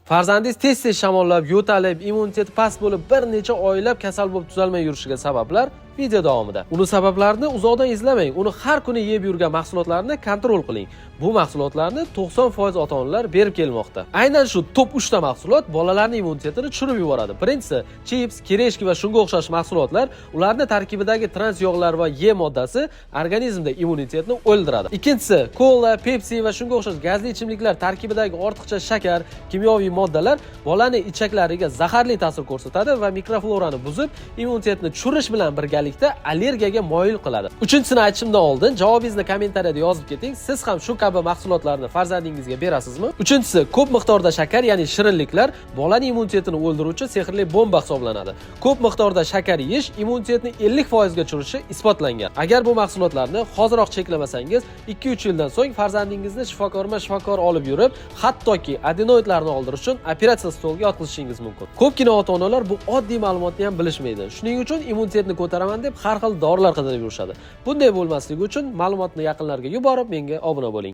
Farzandingiz tez-tez shamollab, yo'talib, immuniteti past bo'lib, bir necha oylab kasal bo'lib tuzalmay yurishiga sabablar video davomida. Uni sabablarini uzoqdan izlamang. Uni har kuni yeb yurgan mahsulotlarni kontrol qiling. Bu mahsulotlarni 90% ota-onalar berib kelmoqda. Aynan shu top 3 ta mahsulot bolalarning immunitetini tushirib yuboradi. Birinchisi, chips, kireshki va shunga o'xshash mahsulotlar, ularning tarkibidagi trans yog'lar va E moddasi organizmda immunitetni o'ldiradi. Ikkinchisi, kola, Pepsi va shunga o'xshash gazli ichimliklar tarkibidagi ortiqcha shakar, kimyoviy moddalar bolaning ichaklariga zaharli ta'sir ko'rsatadi va mikroflorani buzib, immunitetni tushirish bilan birgalikda allergiyaga moyil qiladi. Uchinchisini aytishimdan oldin javobingizni kommentariyada yozib keting. Siz ham shu kabi mahsulotlarni farzandingizga berasizmi? Uchinchisi, ko'p miqdorda shakar, ya'ni shirinliklar bolaning immunitetini o'ldiruvchi sehrli bomba hisoblanadi. Ko'p miqdorda shakar yeyish immunitetni 50% ga tushirishi isbotlangan. Agar bu mahsulotlarni hoziroq cheklamasangiz, 2-3 yildan so'ng farzandingizni shifokor olib yurib, hattoki adenoidlarni oldirish uchun operatsiya stoliga yotqizishingiz mumkin. Ko'pgina ota-onalar bu oddiy ma'lumotni ham bilishmaydi. Shuning uchun immunitetni ko'taraman deb har xil dorilar qidirib yurishadi. Bunday bo'lmasligi uchun ma'lumotni yaqinlarga yuborib, menga obuna bo'ling.